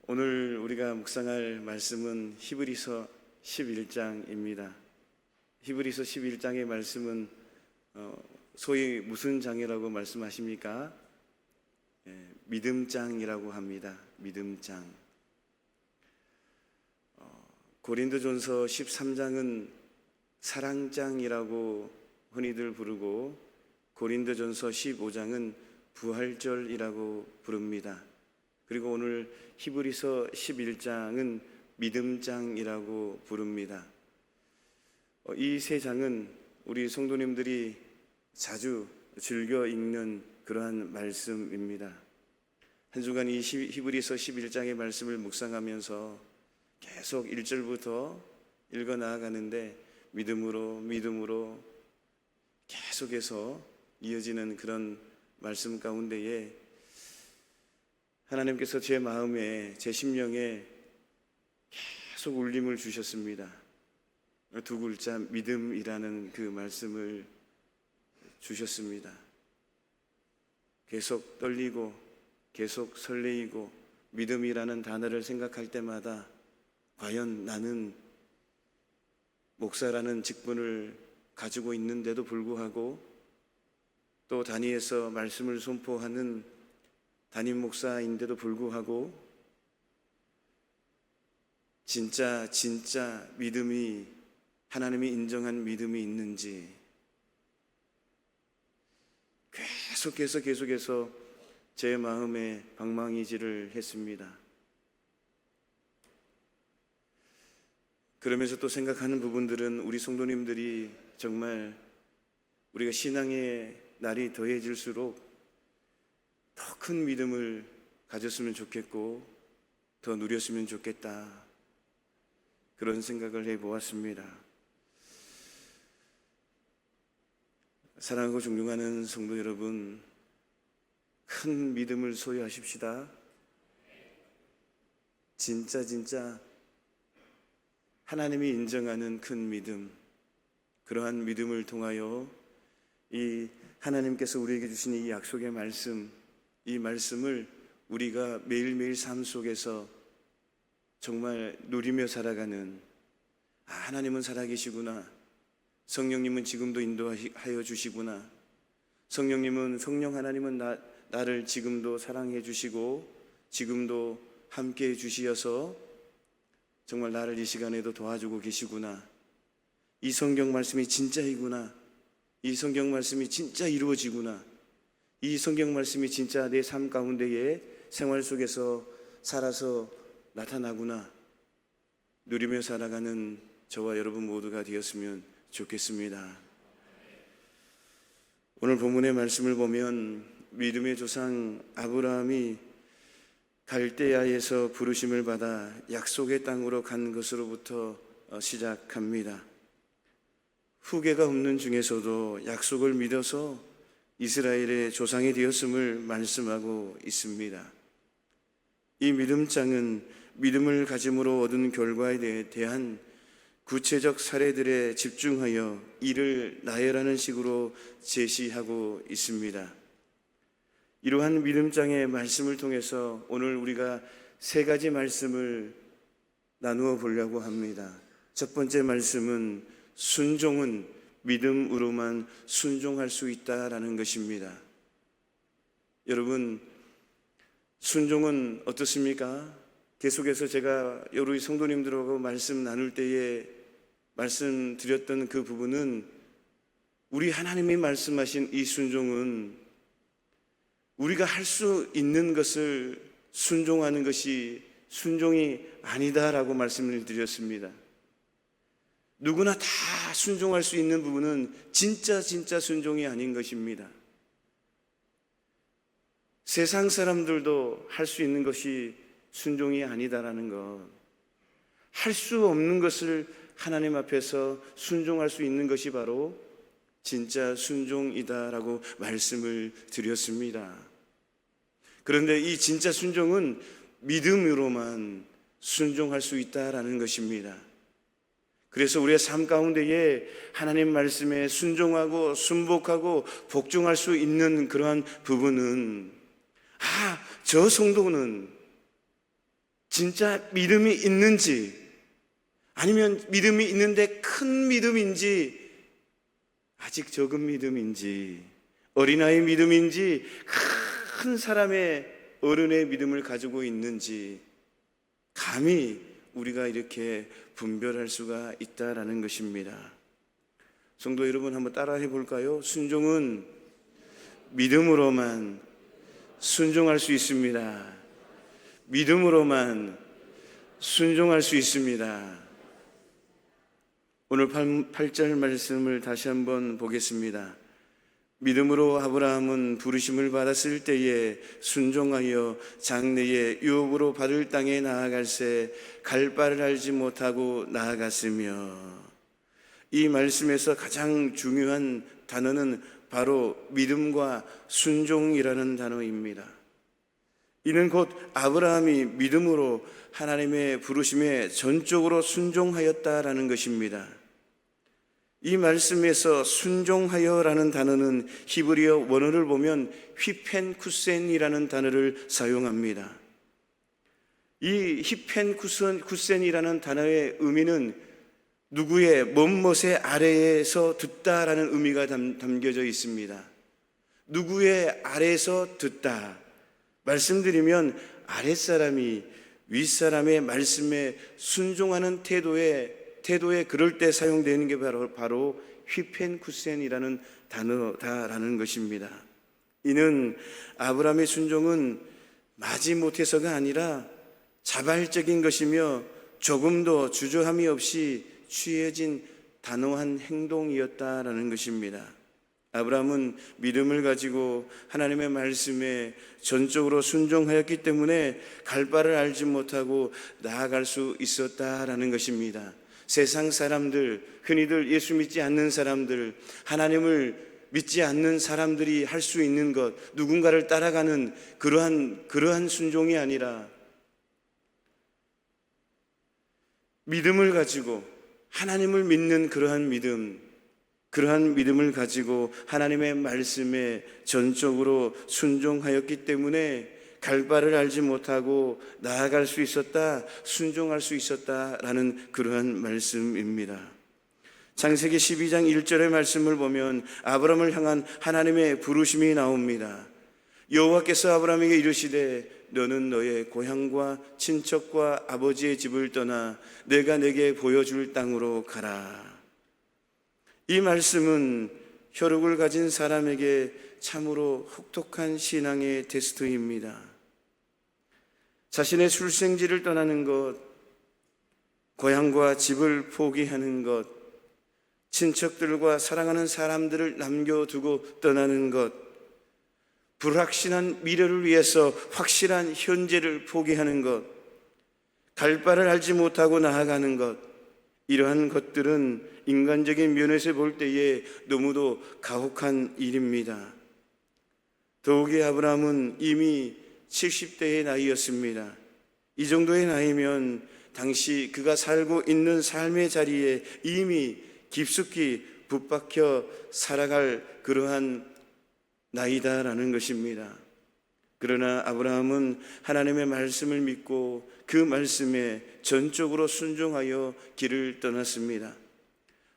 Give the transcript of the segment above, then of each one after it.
오늘 우리가 묵상할 말씀은 히브리서 11장입니다. 히브리서 11장의 말씀은 소위 무슨 장이라고 말씀하십니까? 믿음장이라고 합니다. 믿음장. 고린도전서 13장은 사랑장이라고 흔히들 부르고 고린도전서 15장은 부활절이라고 부릅니다. 그리고 오늘 히브리서 11장은 믿음장이라고 부릅니다. 이 세 장은 우리 성도님들이 자주 즐겨 읽는 그러한 말씀입니다. 한 주간 이 히브리서 11장의 말씀을 묵상하면서 계속 1절부터 읽어 나아가는데 믿음으로 계속해서 이어지는 그런 말씀 가운데에 하나님께서 제 마음에, 제 심령에 계속 울림을 주셨습니다. 두 글자 믿음이라는 그 말씀을 주셨습니다. 계속 떨리고 계속 설레이고 믿음이라는 단어를 생각할 때마다 과연 나는 목사라는 직분을 가지고 있는데도 불구하고 또 단위에서 말씀을 선포하는 담임 목사인데도 불구하고 진짜 믿음이 하나님이 인정한 믿음이 있는지 계속해서 제 마음에 방망이질을 했습니다. 그러면서 또 생각하는 부분들은 우리 성도님들이 정말 우리가 신앙의 날이 더해질수록 더 큰 믿음을 가졌으면 좋겠고 더 누렸으면 좋겠다, 그런 생각을 해보았습니다. 사랑하고 존경하는 성도 여러분, 큰 믿음을 소유하십시다. 진짜 하나님이 인정하는 큰 믿음, 그러한 믿음을 통하여 이 하나님께서 우리에게 주신 이 약속의 말씀, 이 말씀을 우리가 매일매일 삶 속에서 정말 누리며 살아가는, 하나님은 살아계시구나, 성령님은 지금도 인도하여 주시구나, 성령 하나님은 나를 지금도 사랑해 주시고 지금도 함께해 주시어서 정말 나를 이 시간에도 도와주고 계시구나, 이 성경 말씀이 진짜이구나, 이 성경 말씀이 진짜 이루어지구나, 이 성경 말씀이 진짜 내 삶 가운데에 생활 속에서 살아서 나타나구나, 누리며 살아가는 저와 여러분 모두가 되었으면 좋겠습니다. 오늘 본문의 말씀을 보면 믿음의 조상 아브라함이 갈대아에서 부르심을 받아 약속의 땅으로 간 것으로부터 시작합니다. 후계가 없는 중에서도 약속을 믿어서 이스라엘의 조상이 되었음을 말씀하고 있습니다. 이 믿음장은 믿음을 가짐으로 얻은 결과에 대한 구체적 사례들에 집중하여 이를 나열하는 식으로 제시하고 있습니다. 이러한 믿음장의 말씀을 통해서 오늘 우리가 세 가지 말씀을 나누어 보려고 합니다. 첫 번째 말씀은 순종은 믿음으로만 순종할 수 있다라는 것입니다. 여러분, 순종은 어떻습니까? 계속해서 제가 우리 성도님들하고 말씀 나눌 때에 말씀드렸던 그 부분은 우리 하나님이 말씀하신 이 순종은 우리가 할 수 있는 것을 순종하는 것이 순종이 아니다라고 말씀을 드렸습니다. 누구나 다 순종할 수 있는 부분은 진짜 순종이 아닌 것입니다. 세상 사람들도 할 수 있는 것이 순종이 아니다라는 것, 할 수 없는 것을 하나님 앞에서 순종할 수 있는 것이 바로 진짜 순종이다라고 말씀을 드렸습니다. 그런데 이 진짜 순종은 믿음으로만 순종할 수 있다라는 것입니다. 그래서 우리의 삶 가운데에 하나님 말씀에 순종하고 순복하고 복종할 수 있는 그러한 부분은, 저 성도는 진짜 믿음이 있는지, 아니면 믿음이 있는데 큰 믿음인지, 아직 적은 믿음인지, 어린아이 믿음인지, 큰 사람의 어른의 믿음을 가지고 있는지 감히 우리가 이렇게 분별할 수가 있다라는 것입니다. 성도 여러분, 한번 따라해 볼까요? 순종은 믿음으로만 순종할 수 있습니다. 믿음으로만 순종할 수 있습니다. 오늘 8절 말씀을 다시 한번 보겠습니다. 믿음으로 아브라함은 부르심을 받았을 때에 순종하여 장래에 유업으로 받을 땅에 나아갈새 갈 바를 알지 못하고 나아갔으며, 이 말씀에서 가장 중요한 단어는 바로 믿음과 순종이라는 단어입니다. 이는 곧 아브라함이 믿음으로 하나님의 부르심에 전적으로 순종하였다라는 것입니다. 이 말씀에서 순종하여라는 단어는 히브리어 원어를 보면 휘펜쿠센이라는 단어를 사용합니다. 이 휘펜쿠센이라는 단어의 의미는 누구의 먼못의 아래에서 듣다라는 의미가 담겨져 있습니다. 누구의 아래에서 듣다. 말씀드리면 아랫사람이 윗사람의 말씀에 순종하는 태도에 그럴 때 사용되는 게 바로 휘펜쿠센이라는 단어다라는 것입니다. 이는 아브라함의 순종은 마지못해서가 아니라 자발적인 것이며 조금도 주저함이 없이 취해진 단호한 행동이었다라는 것입니다. 아브라함은 믿음을 가지고 하나님의 말씀에 전적으로 순종하였기 때문에 갈 바를 알지 못하고 나아갈 수 있었다라는 것입니다. 세상 사람들, 흔히들 예수 믿지 않는 사람들, 하나님을 믿지 않는 사람들이 할 수 있는 것, 누군가를 따라가는 그러한 순종이 아니라 믿음을 가지고 하나님을 믿는 그러한 믿음을 가지고 하나님의 말씀에 전적으로 순종하였기 때문에 갈 바를 알지 못하고 나아갈 수 있었다, 순종할 수 있었다라는 그러한 말씀입니다. 창세기 12장 1절의 말씀을 보면 아브라함을 향한 하나님의 부르심이 나옵니다. 여호와께서 아브라함에게 이르시되 너는 너의 고향과 친척과 아버지의 집을 떠나 내가 내게 보여줄 땅으로 가라. 이 말씀은 혈육을 가진 사람에게 참으로 혹독한 신앙의 테스트입니다. 자신의 출생지를 떠나는 것, 고향과 집을 포기하는 것, 친척들과 사랑하는 사람들을 남겨두고 떠나는 것, 불확실한 미래를 위해서 확실한 현재를 포기하는 것, 갈 바를 알지 못하고 나아가는 것, 이러한 것들은 인간적인 면에서 볼 때에 너무도 가혹한 일입니다. 더욱이 아브라함은 이미 70대의 나이였습니다. 이 정도의 나이면 당시 그가 살고 있는 삶의 자리에 이미 깊숙이 붙박혀 살아갈 그러한 나이다라는 것입니다. 그러나 아브라함은 하나님의 말씀을 믿고 그 말씀에 전적으로 순종하여 길을 떠났습니다.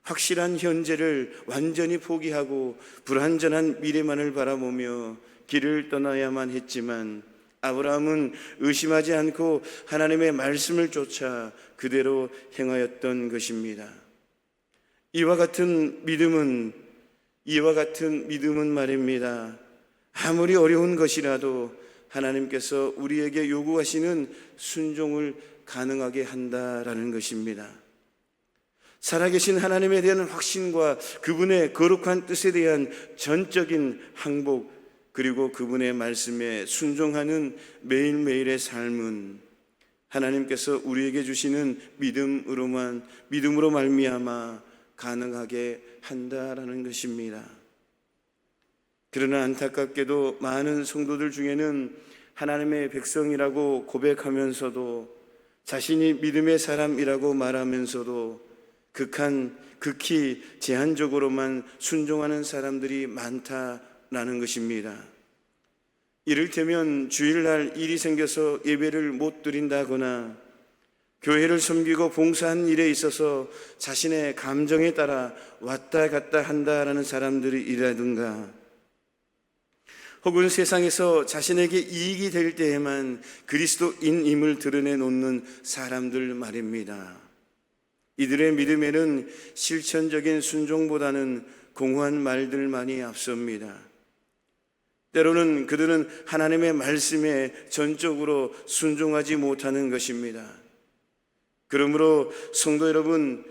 확실한 현재를 완전히 포기하고 불완전한 미래만을 바라보며 길을 떠나야만 했지만 아브라함은 의심하지 않고 하나님의 말씀을 쫓아 그대로 행하였던 것입니다. 이와 같은 믿음은 말입니다. 아무리 어려운 것이라도 하나님께서 우리에게 요구하시는 순종을 가능하게 한다라는 것입니다. 살아계신 하나님에 대한 확신과 그분의 거룩한 뜻에 대한 전적인 항복, 그리고 그분의 말씀에 순종하는 매일매일의 삶은 하나님께서 우리에게 주시는 믿음으로 말미암아 가능하게 한다라는 것입니다. 그러나 안타깝게도 많은 성도들 중에는 하나님의 백성이라고 고백하면서도 자신이 믿음의 사람이라고 말하면서도 극히 제한적으로만 순종하는 사람들이 많다라는 것입니다. 이를테면 주일날 일이 생겨서 예배를 못 드린다거나 교회를 섬기고 봉사한 일에 있어서 자신의 감정에 따라 왔다 갔다 한다라는 사람들이라든가, 혹은 세상에서 자신에게 이익이 될 때에만 그리스도인임을 드러내놓는 사람들 말입니다. 이들의 믿음에는 실천적인 순종보다는 공허한 말들만이 앞섭니다. 때로는 그들은 하나님의 말씀에 전적으로 순종하지 못하는 것입니다. 그러므로 성도 여러분,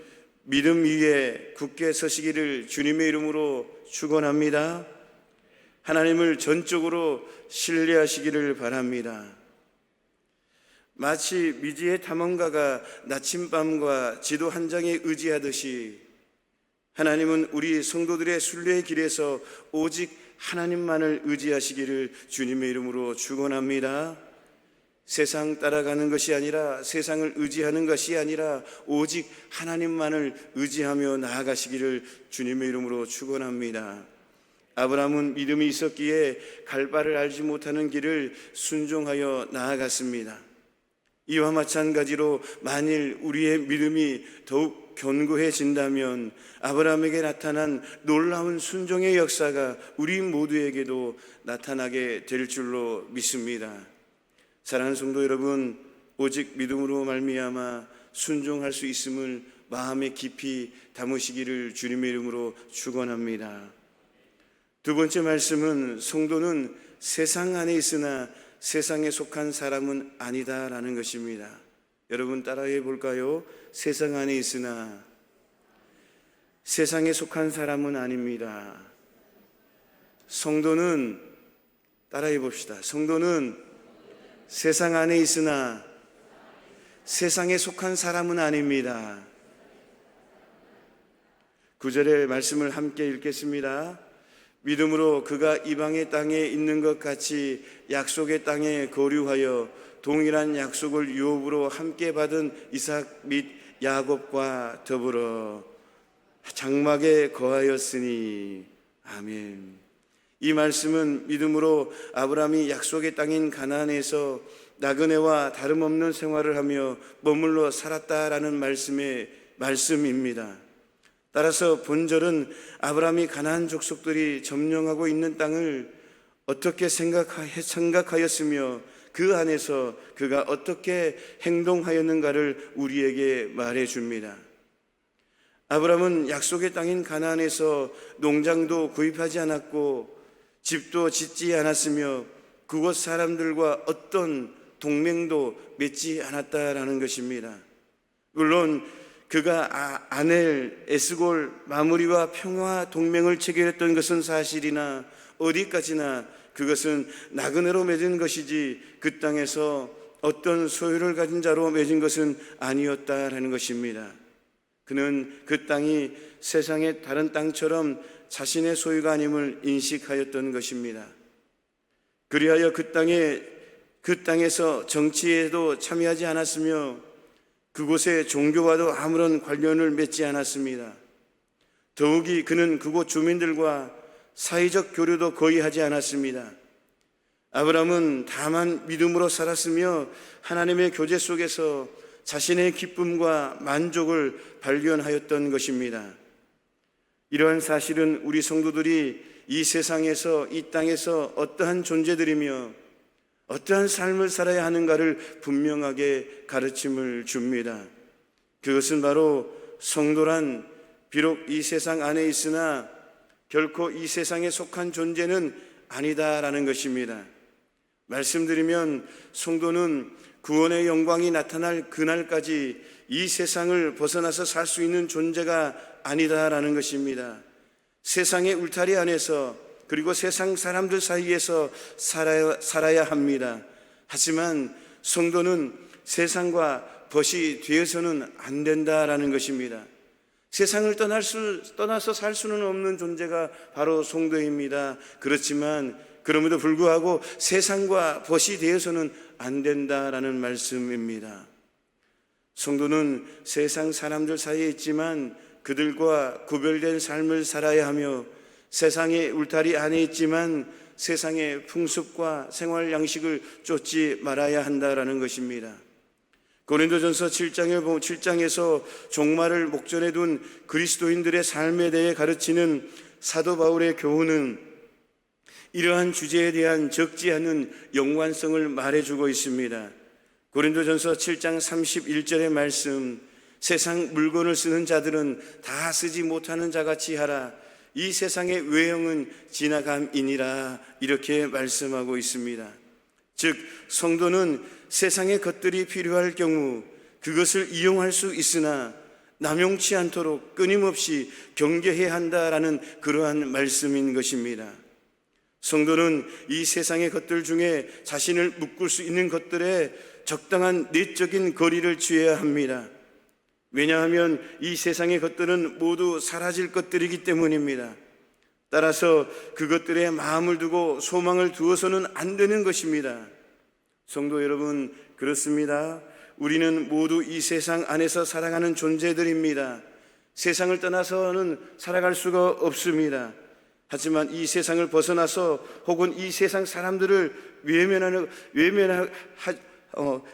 믿음 위에 굳게 서시기를 주님의 이름으로 축원합니다. 하나님을 전적으로 신뢰하시기를 바랍니다. 마치 미지의 탐험가가 나침반과 지도 한 장에 의지하듯이 하나님은 우리 성도들의 순례의 길에서 오직 하나님만을 의지하시기를 주님의 이름으로 축원합니다. 세상 따라가는 것이 아니라, 세상을 의지하는 것이 아니라 오직 하나님만을 의지하며 나아가시기를 주님의 이름으로 축원합니다. 아브라함은 믿음이 있었기에 갈 바를 알지 못하는 길을 순종하여 나아갔습니다. 이와 마찬가지로 만일 우리의 믿음이 더욱 견고해진다면 아브라함에게 나타난 놀라운 순종의 역사가 우리 모두에게도 나타나게 될 줄로 믿습니다. 사랑하는 성도 여러분, 오직 믿음으로 말미암아 순종할 수 있음을 마음에 깊이 담으시기를 주님의 이름으로 축원합니다. 두 번째 말씀은 성도는 세상 안에 있으나 세상에 속한 사람은 아니다라는 것입니다. 여러분 따라해 볼까요? 세상 안에 있으나 세상에 속한 사람은 아닙니다. 성도는, 따라해 봅시다. 성도는 세상 안에 있으나 세상에 속한 사람은 아닙니다. 9절의 말씀을 함께 읽겠습니다. 믿음으로 그가 이방의 땅에 있는 것 같이 약속의 땅에 거류하여 동일한 약속을 유업으로 함께 받은 이삭 및 야곱과 더불어 장막에 거하였으니. 아멘. 이 말씀은 믿음으로 아브라함이 약속의 땅인 가나안에서 나그네와 다름없는 생활을 하며 머물러 살았다라는 말씀입니다. 따라서 본절은 아브라함이 가나안 족속들이 점령하고 있는 땅을 어떻게 생각하였으며 그 안에서 그가 어떻게 행동하였는가를 우리에게 말해줍니다. 아브라함은 약속의 땅인 가나안에서 농장도 구입하지 않았고 집도 짓지 않았으며 그곳 사람들과 어떤 동맹도 맺지 않았다라는 것입니다. 물론 그가 아넬, 에스골, 마므리와 평화 동맹을 체결했던 것은 사실이나 어디까지나 그것은 나그네로 맺은 것이지 그 땅에서 어떤 소유를 가진 자로 맺은 것은 아니었다라는 것입니다. 그는 그 땅이 세상의 다른 땅처럼 자신의 소유가 아님을 인식하였던 것입니다. 그리하여 그 땅에서 정치에도 참여하지 않았으며 그곳의 종교와도 아무런 관련을 맺지 않았습니다. 더욱이 그는 그곳 주민들과 사회적 교류도 거의 하지 않았습니다. 아브라함은 다만 믿음으로 살았으며 하나님의 교제 속에서 자신의 기쁨과 만족을 발견하였던 것입니다. 이러한 사실은 우리 성도들이 이 세상에서, 이 땅에서 어떠한 존재들이며 어떠한 삶을 살아야 하는가를 분명하게 가르침을 줍니다. 그것은 바로 성도란 비록 이 세상 안에 있으나 결코 이 세상에 속한 존재는 아니다라는 것입니다. 말씀드리면 성도는 구원의 영광이 나타날 그날까지 이 세상을 벗어나서 살 수 있는 존재가 아니다라는 것입니다. 세상의 울타리 안에서 그리고 세상 사람들 사이에서 살아야 합니다. 하지만 성도는 세상과 벗이 되어서는 안 된다라는 것입니다. 세상을 떠나서 살 수는 없는 존재가 바로 성도입니다. 그렇지만 그럼에도 불구하고 세상과 벗이 되어서는 안 된다라는 말씀입니다. 성도는 세상 사람들 사이에 있지만 그들과 구별된 삶을 살아야 하며 세상의 울타리 안에 있지만 세상의 풍습과 생활 양식을 쫓지 말아야 한다라는 것입니다. 고린도전서 7장에서 종말을 목전에 둔 그리스도인들의 삶에 대해 가르치는 사도 바울의 교훈은 이러한 주제에 대한 적지 않은 연관성을 말해주고 있습니다. 고린도전서 7장 31절의 말씀, 세상 물건을 쓰는 자들은 다 쓰지 못하는 자같이 하라. 이 세상의 외형은 지나감이니라. 이렇게 말씀하고 있습니다. 즉 성도는 세상의 것들이 필요할 경우 그것을 이용할 수 있으나 남용치 않도록 끊임없이 경계해야 한다라는 그러한 말씀인 것입니다. 성도는 이 세상의 것들 중에 자신을 묶을 수 있는 것들에 적당한 내적인 거리를 취해야 합니다. 왜냐하면 이 세상의 것들은 모두 사라질 것들이기 때문입니다. 따라서 그것들에 마음을 두고 소망을 두어서는 안 되는 것입니다. 성도 여러분, 그렇습니다. 우리는 모두 이 세상 안에서 살아가는 존재들입니다. 세상을 떠나서는 살아갈 수가 없습니다. 하지만 이 세상을 벗어나서 혹은 이 세상 사람들을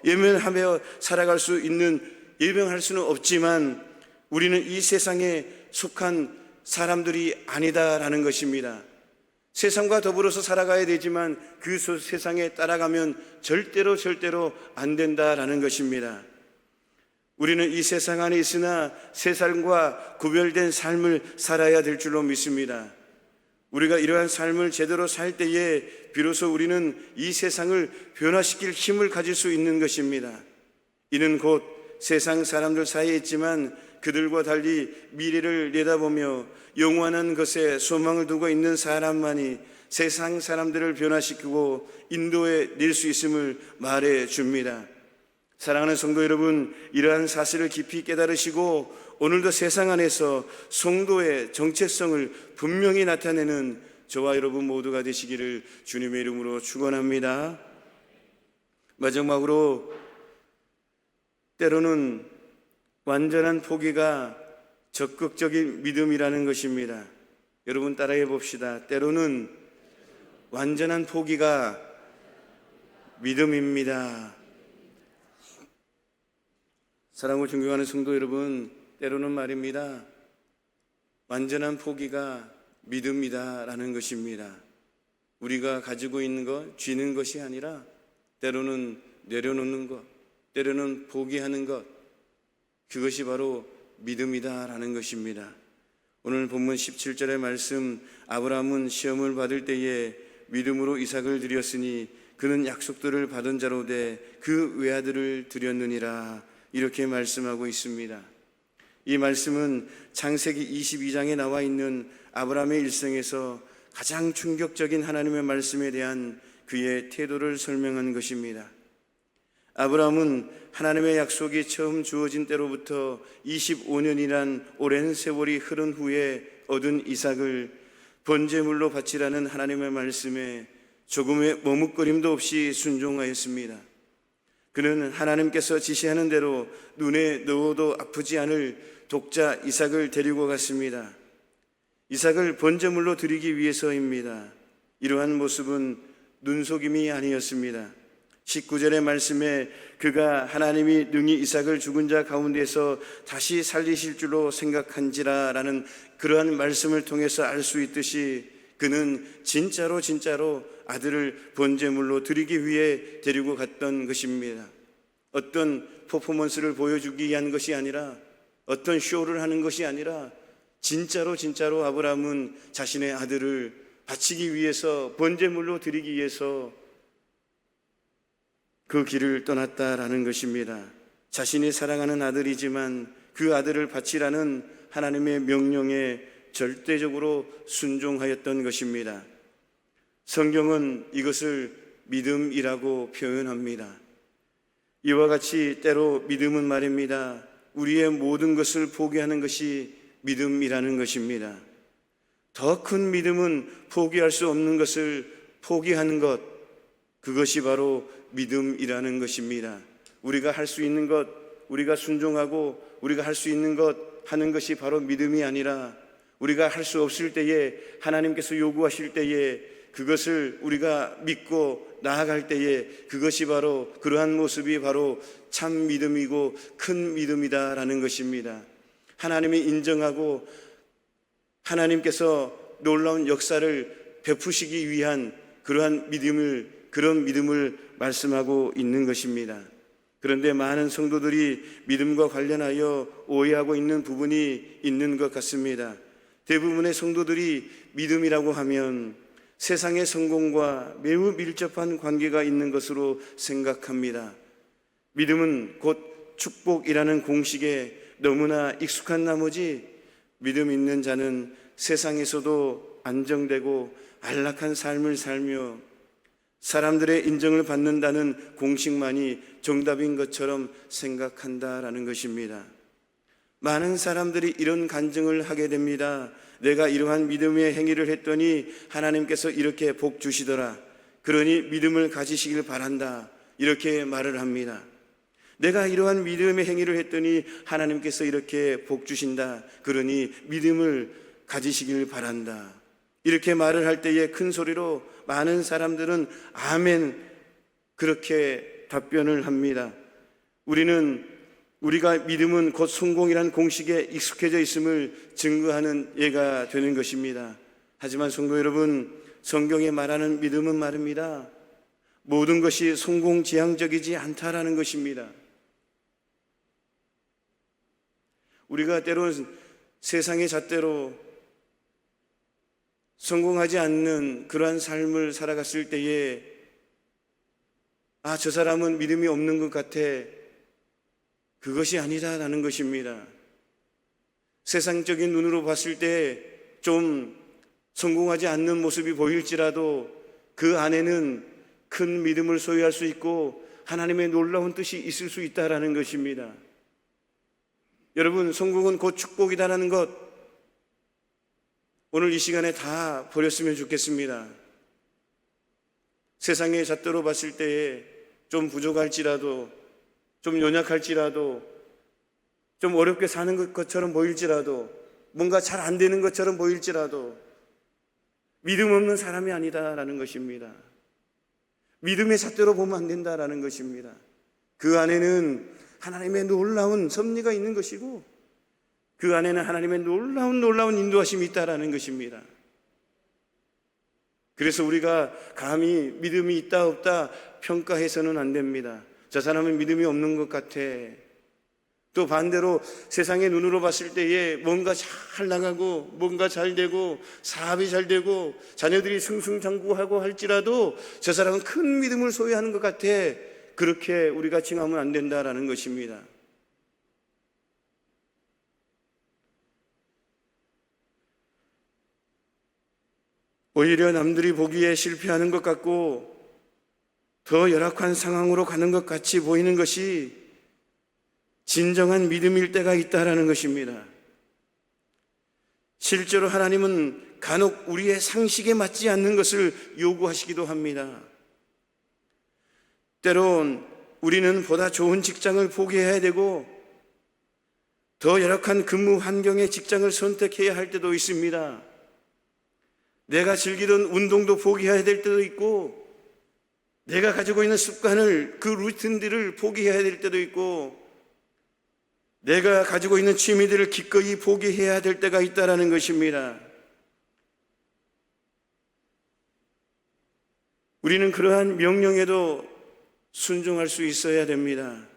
외면하며 살아갈 수 있는, 예명할 수는 없지만 우리는 이 세상에 속한 사람들이 아니다라는 것입니다. 세상과 더불어서 살아가야 되지만 그 세상에 따라가면 절대로 안 된다라는 것입니다. 우리는 이 세상 안에 있으나 세상과 구별된 삶을 살아야 될 줄로 믿습니다. 우리가 이러한 삶을 제대로 살 때에 비로소 우리는 이 세상을 변화시킬 힘을 가질 수 있는 것입니다. 이는 곧 세상 사람들 사이에 있지만 그들과 달리 미래를 내다보며 영원한 것에 소망을 두고 있는 사람만이 세상 사람들을 변화시키고 인도해 낼 수 있음을 말해 줍니다. 사랑하는 성도 여러분, 이러한 사실을 깊이 깨달으시고 오늘도 세상 안에서 성도의 정체성을 분명히 나타내는 저와 여러분 모두가 되시기를 주님의 이름으로 축원합니다. 마지막으로 때로는 완전한 포기가 적극적인 믿음이라는 것입니다. 여러분 따라해 봅시다. 때로는 완전한 포기가 믿음입니다. 사랑하고 존경하는 성도 여러분, 때로는 말입니다. 완전한 포기가 믿음이다라는 것입니다. 우리가 가지고 있는 것, 쥐는 것이 아니라 때로는 내려놓는 것, 때로는 포기하는 것, 그것이 바로 믿음이다라는 것입니다. 오늘 본문 17절의 말씀, 아브라함은 시험을 받을 때에 믿음으로 이삭을 드렸으니 그는 약속들을 받은 자로 돼 그 외아들을 드렸느니라. 이렇게 말씀하고 있습니다. 이 말씀은 창세기 22장에 나와 있는 아브라함의 일생에서 가장 충격적인 하나님의 말씀에 대한 그의 태도를 설명한 것입니다. 아브라함은 하나님의 약속이 처음 주어진 때로부터 25년이란 오랜 세월이 흐른 후에 얻은 이삭을 번제물로 바치라는 하나님의 말씀에 조금의 머뭇거림도 없이 순종하였습니다. 그는 하나님께서 지시하는 대로 눈에 넣어도 아프지 않을 독자 이삭을 데리고 갔습니다. 이삭을 번제물로 드리기 위해서입니다. 이러한 모습은 눈속임이 아니었습니다. 19절의 말씀에 그가 하나님이 능히 이삭을 죽은 자 가운데서 다시 살리실 줄로 생각한지라 라는 그러한 말씀을 통해서 알 수 있듯이 그는 진짜로 아들을 번제물로 드리기 위해 데리고 갔던 것입니다. 어떤 퍼포먼스를 보여주기 위한 것이 아니라, 어떤 쇼를 하는 것이 아니라 진짜로 아브라함은 자신의 아들을 바치기 위해서, 번제물로 드리기 위해서 그 길을 떠났다라는 것입니다. 자신이 사랑하는 아들이지만 그 아들을 바치라는 하나님의 명령에 절대적으로 순종하였던 것입니다. 성경은 이것을 믿음이라고 표현합니다. 이와 같이 때로 믿음은 말입니다. 우리의 모든 것을 포기하는 것이 믿음이라는 것입니다. 더 큰 믿음은 포기할 수 없는 것을 포기하는 것, 그것이 바로 믿음이라는 것입니다. 우리가 할 수 있는 것, 우리가 순종하고 우리가 할 수 있는 것 하는 것이 바로 믿음이 아니라 우리가 할 수 없을 때에 하나님께서 요구하실 때에 그것을 우리가 믿고 나아갈 때에 그것이 바로 그러한 모습이 바로 참 믿음이고 큰 믿음이다라는 것입니다. 하나님이 인정하고 하나님께서 놀라운 역사를 베푸시기 위한 그러한 그런 믿음을 말씀하고 있는 것입니다. 그런데 많은 성도들이 믿음과 관련하여 오해하고 있는 부분이 있는 것 같습니다. 대부분의 성도들이 믿음이라고 하면 세상의 성공과 매우 밀접한 관계가 있는 것으로 생각합니다. 믿음은 곧 축복이라는 공식에 너무나 익숙한 나머지 믿음 있는 자는 세상에서도 안정되고 안락한 삶을 살며 사람들의 인정을 받는다는 공식만이 정답인 것처럼 생각한다라는 것입니다. 많은 사람들이 이런 간증을 하게 됩니다. 내가 이러한 믿음의 행위를 했더니 하나님께서 이렇게 복 주시더라. 그러니 믿음을 가지시길 바란다. 이렇게 말을 합니다. 내가 이러한 믿음의 행위를 했더니 하나님께서 이렇게 복 주신다. 그러니 믿음을 가지시길 바란다. 이렇게 말을 할 때에 큰 소리로 많은 사람들은 아멘 그렇게 답변을 합니다. 우리가 믿음은 곧 성공이라는 공식에 익숙해져 있음을 증거하는 예가 되는 것입니다. 하지만 성도 여러분, 성경에 말하는 믿음은 말입니다. 모든 것이 성공지향적이지 않다라는 것입니다. 우리가 때로는 세상의 잣대로 성공하지 않는 그러한 삶을 살아갔을 때에 저 사람은 믿음이 없는 것 같아. 그것이 아니다라는 것입니다. 세상적인 눈으로 봤을 때 좀 성공하지 않는 모습이 보일지라도 그 안에는 큰 믿음을 소유할 수 있고 하나님의 놀라운 뜻이 있을 수 있다라는 것입니다. 여러분, 성공은 곧 축복이다라는 것 오늘 이 시간에 다 버렸으면 좋겠습니다. 세상의 잣대로 봤을 때에 좀 부족할지라도 좀 연약할지라도 좀 어렵게 사는 것처럼 보일지라도 뭔가 잘 안 되는 것처럼 보일지라도 믿음 없는 사람이 아니다라는 것입니다. 믿음의 잣대로 보면 안 된다라는 것입니다. 그 안에는 하나님의 놀라운 섭리가 있는 것이고 그 안에는 하나님의 놀라운 인도하심이 있다라는 것입니다. 그래서 우리가 감히 믿음이 있다 없다 평가해서는 안 됩니다. 저 사람은 믿음이 없는 것 같아. 또 반대로 세상의 눈으로 봤을 때에 뭔가 잘 나가고 뭔가 잘 되고 사업이 잘 되고 자녀들이 승승장구하고 할지라도 저 사람은 큰 믿음을 소유하는 것 같아. 그렇게 우리가 칭하면 안 된다라는 것입니다. 오히려 남들이 보기에 실패하는 것 같고 더 열악한 상황으로 가는 것 같이 보이는 것이 진정한 믿음일 때가 있다라는 것입니다. 실제로 하나님은 간혹 우리의 상식에 맞지 않는 것을 요구하시기도 합니다. 때론 우리는 보다 좋은 직장을 포기해야 되고 더 열악한 근무 환경의 직장을 선택해야 할 때도 있습니다. 내가 즐기던 운동도 포기해야 될 때도 있고 내가 가지고 있는 습관을 그 루틴들을 포기해야 될 때도 있고 내가 가지고 있는 취미들을 기꺼이 포기해야 될 때가 있다라는 것입니다. 우리는 그러한 명령에도 순종할 수 있어야 됩니다.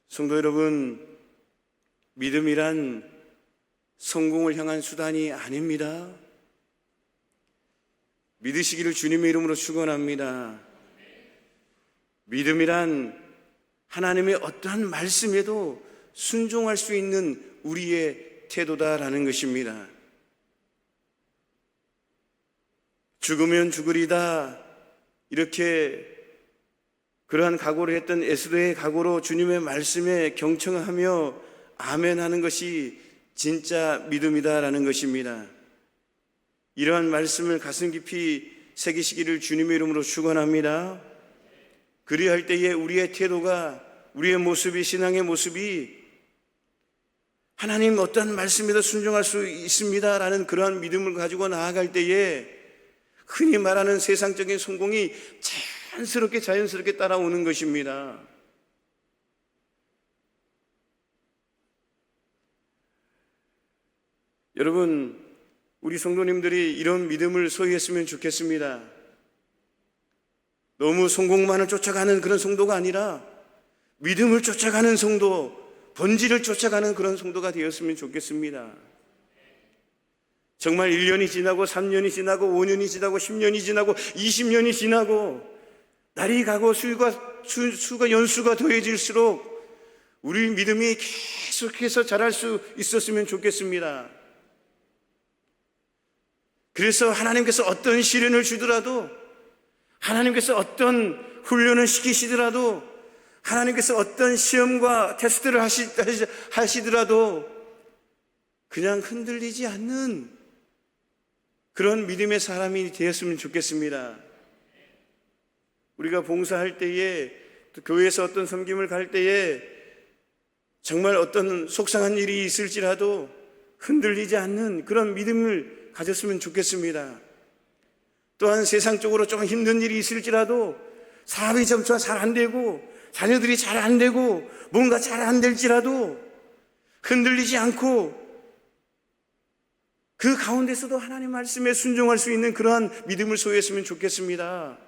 성도 여러분, 믿음이란 성공을 향한 수단이 아닙니다. 믿으시기를 주님의 이름으로 축원합니다. 믿음이란 하나님의 어떠한 말씀에도 순종할 수 있는 우리의 태도다라는 것입니다. 죽으면 죽으리다 이렇게 그러한 각오를 했던 에스더의 각오로 주님의 말씀에 경청하며 아멘하는 것이 진짜 믿음이다라는 것입니다. 이러한 말씀을 가슴 깊이 새기시기를 주님의 이름으로 축원합니다. 그리할 때에 우리의 태도가 우리의 모습이, 신앙의 모습이 하나님 어떠한 말씀에도 순종할 수 있습니다 라는 그러한 믿음을 가지고 나아갈 때에 흔히 말하는 세상적인 성공이 자연스럽게 따라오는 것입니다. 여러분, 우리 성도님들이 이런 믿음을 소유했으면 좋겠습니다. 너무 성공만을 쫓아가는 그런 성도가 아니라 믿음을 쫓아가는 성도, 본질을 쫓아가는 그런 성도가 되었으면 좋겠습니다. 정말 1년이 지나고 3년이 지나고 5년이 지나고 10년이 지나고 20년이 지나고 날이 가고 수가 연수가 더해질수록 우리 믿음이 계속해서 자랄 수 있었으면 좋겠습니다. 그래서 하나님께서 어떤 시련을 주더라도, 하나님께서 어떤 훈련을 시키시더라도, 하나님께서 어떤 시험과 테스트를 하시더라도 그냥 흔들리지 않는 그런 믿음의 사람이 되었으면 좋겠습니다. 우리가 봉사할 때에, 또 교회에서 어떤 섬김을 갈 때에 정말 어떤 속상한 일이 있을지라도 흔들리지 않는 그런 믿음을 가졌으면 좋겠습니다. 또한 세상적으로 좀 힘든 일이 있을지라도 사업이 점차 잘 안 되고 자녀들이 잘 안 되고 뭔가 잘 안 될지라도 흔들리지 않고 그 가운데서도 하나님 말씀에 순종할 수 있는 그러한 믿음을 소유했으면 좋겠습니다.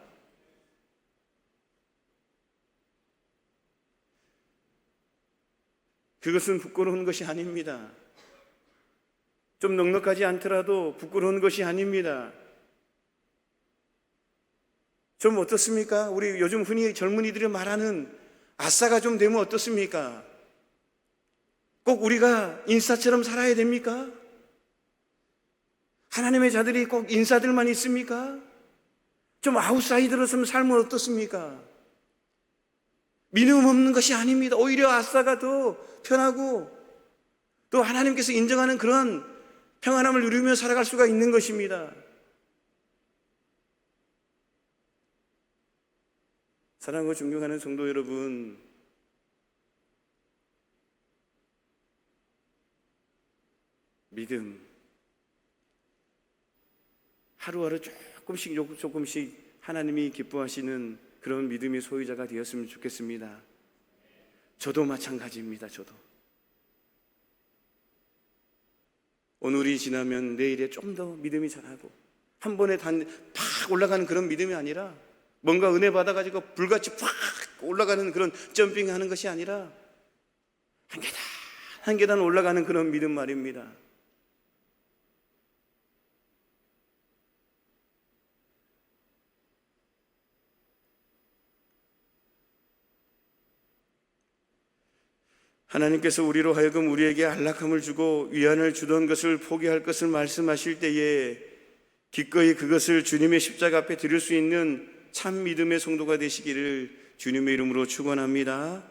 그것은 부끄러운 것이 아닙니다. 좀 넉넉하지 않더라도 부끄러운 것이 아닙니다. 좀 어떻습니까? 우리 요즘 흔히 젊은이들이 말하는 아싸가 좀 되면 어떻습니까? 꼭 우리가 인싸처럼 살아야 됩니까? 하나님의 자들이 꼭 인싸들만 있습니까? 좀 아웃사이더로서 살면 어떻습니까? 믿음 없는 것이 아닙니다. 오히려 아싸가 더 편하고 또 하나님께서 인정하는 그런 평안함을 누리며 살아갈 수가 있는 것입니다. 사랑하고 존경하는 성도 여러분, 믿음, 하루하루 조금씩 하나님이 기뻐하시는 그런 믿음의 소유자가 되었으면 좋겠습니다. 저도 마찬가지입니다. 저도 오늘이 지나면 내일에 좀 더 믿음이 자라고 한 번에 팍 올라가는 그런 믿음이 아니라 뭔가 은혜 받아가지고 불같이 팍 올라가는 그런 점핑하는 것이 아니라 한 계단 올라가는 그런 믿음 말입니다. 하나님께서 우리로 하여금 우리에게 안락함을 주고 위안을 주던 것을 포기할 것을 말씀하실 때에 기꺼이 그것을 주님의 십자가 앞에 드릴 수 있는 참 믿음의 성도가 되시기를 주님의 이름으로 축원합니다.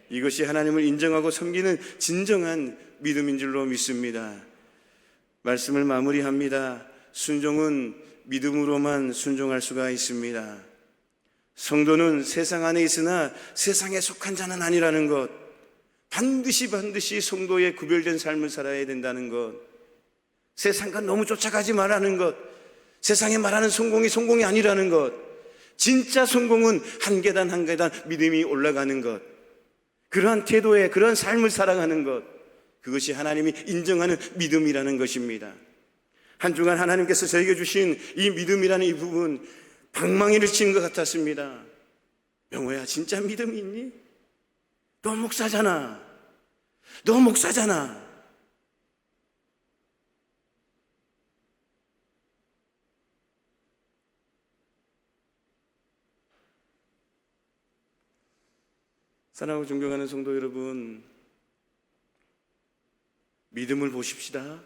이것이 하나님을 인정하고 섬기는 진정한 믿음인 줄로 믿습니다. 말씀을 마무리합니다. 순종은 믿음으로만 순종할 수가 있습니다. 성도는 세상 안에 있으나 세상에 속한 자는 아니라는 것, 반드시 성도의 구별된 삶을 살아야 된다는 것, 세상과 너무 쫓아가지 말라는 것, 세상에 말하는 성공이 아니라는 것, 진짜 성공은 한 계단 한 계단 믿음이 올라가는 것, 그러한 태도에 그러한 삶을 살아가는 것, 그것이 하나님이 인정하는 믿음이라는 것입니다. 한 주간 하나님께서 저에게 주신 이 믿음이라는 이 부분 방망이를 친 것 같았습니다. 명호야, 진짜 믿음이 있니? 너 목사잖아. 사랑하고 존경하는 성도 여러분, 믿음을 보십시다.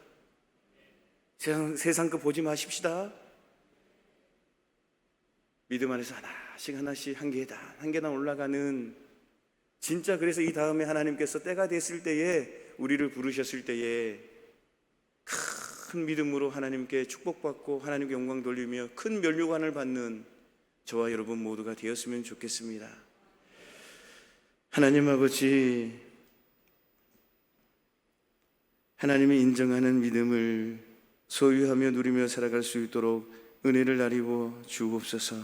세상 거 보지 마십시다. 믿음 안에서 하나씩 한 계단 올라가는, 진짜 그래서 이 다음에 하나님께서 때가 됐을 때에 우리를 부르셨을 때에 큰 믿음으로 하나님께 축복받고 하나님께 영광 돌리며 큰 면류관을 받는 저와 여러분 모두가 되었으면 좋겠습니다. 하나님 아버지, 하나님이 인정하는 믿음을 소유하며 누리며 살아갈 수 있도록 은혜를 나리워 주옵소서.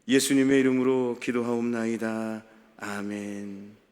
예수님의 이름으로 기도하옵나이다. 아멘.